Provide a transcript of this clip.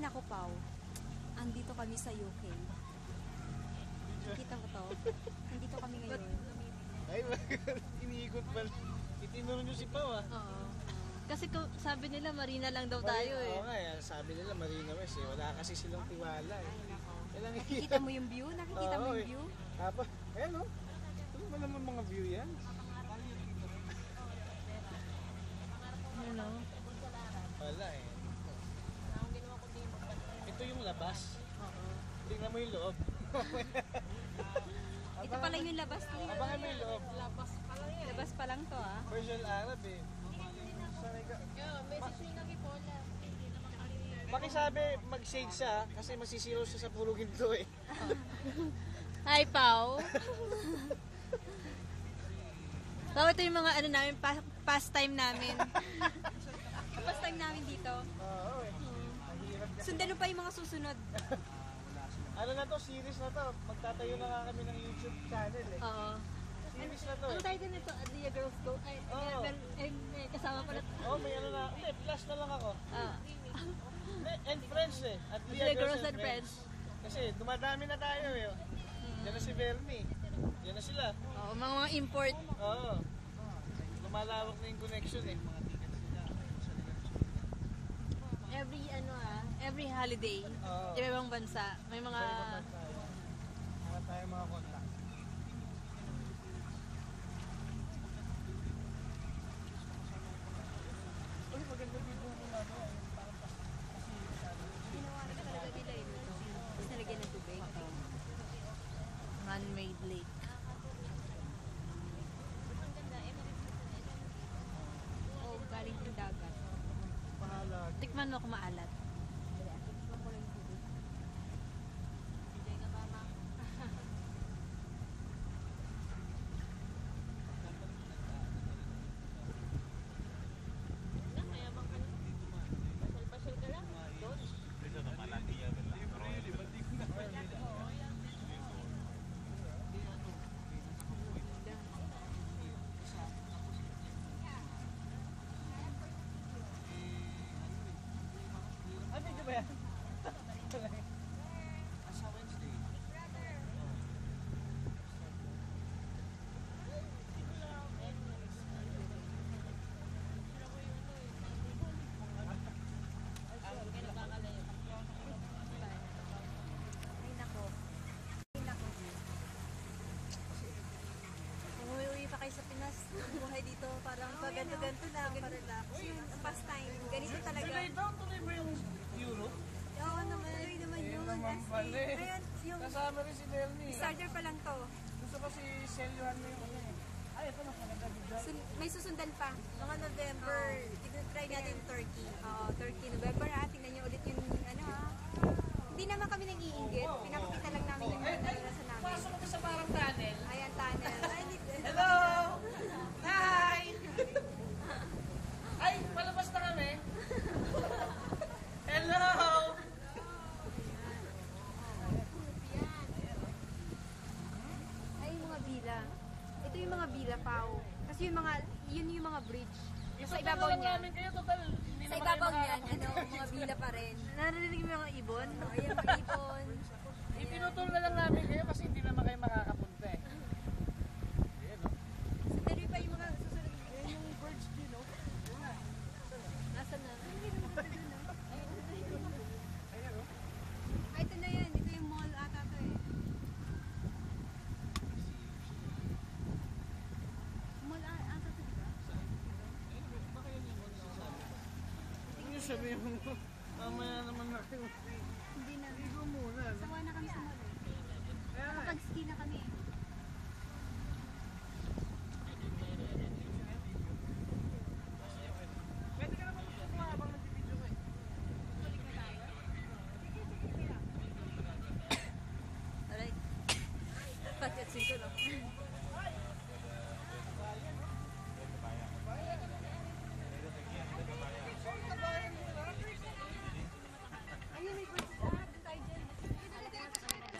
nako, Pao. Andito kami sa UK. Kita mo to? Andito kami ngayon. Ay, iniikot pa. Itinuro nyo si Pao ah. Oo. Kasi sabi nila Marina lang daw tayo eh. Oo nga, sabi nila Marina West eh. Wala kasi silang tiwala eh. Nakikita mo yung view? Nakikita mo yung view? Tapos, ayan o. Ano ba naman mga view yan? Ano? Wala eh. Ito yung labas. Oo. Tingnan mo yung loob. Ito pala yung labas. Abangan mo yung loob. Labas pa lang to ah. Persian Arab eh. Pakisabi, mag-shade siya kasi masisiro siya sa purugin to eh. Hi, Pao. Pao, ito yung mga ano namin, pastime namin. Pastime namin dito. Oo eh. Sundan mo pa yung mga susunod. Ano na to, series na to. Magtatayo na nga kami ng YouTube channel eh. Oo. Series na to Ang eh. title nito, Adlia Girls Go. Ay, kasama pala. Oh, may ano na. Hindi, plus na lang ako. And friends eh. At Adlia Girls and Friends. Kasi dumadami na tayo eh. Diyan na si Bernie. Diyan na sila. Oo, mga import. Oo. Lumalawak na yung connection eh. Every holiday, Oo. ibang bansa, may mga... Mga tayo mga kontak. Uy, maganda dito yung ano. Ginawa na talaga nila yun. Tapos nalagyan ng tubig. Man-made lake. Oo, galing yung dagat. Pahalag. Tikman mo kung maalat. Ano medyo ba yan? Asa Wednesday. Ay, nako. Ay, nako. Umuwi pa kayo sa Pinas. Buhay dito parang paganto-ganto lang. Parelax. Ang pastime. Ganito talaga. Tuloy ba yung Europe? Oo naman. Tuloy naman yun. naman pala eh. Ayan, yung Kasama rin si Bernie. starter pa lang to. Gusto ko si Celiohan mo yung ano eh. Ay, ito mas maganda bigla. May susundan pa. Mga November. Try natin Turkey. Oo, Turkey. November ha. Tingnan niyo ulit yung ano ha. Hindi naman kami nag-iinggit. Pinakita lang namin yung mga naranasan namin. Pasok ko sa parang tunnel. Ayan, tunnel. Ay, Hello! Hi! Ay, palabas na kami. Hello! ay, yung mga bila. Ito yung mga bila, Pao. Kasi yung mga, yun yung mga bridge. Sa ibabaw niya. namin kayo, total. Hindi Sa naman ibabaw kayo niyan, ano, mga bila pa rin. Narinig mo yung mga ibon? Ayan, mga ipon. Ipinutol na lang namin kayo kasi hindi naman kayo makakapunta eh. Ayan o. Pero pa yung mga susunod. Yung birds din o. Nasaan na? Ayan o. Ay, ito na yan. Ito yung mall ata to eh. Mall ata to, diba? Ano yung sabi mo? Mamaya naman na kayo.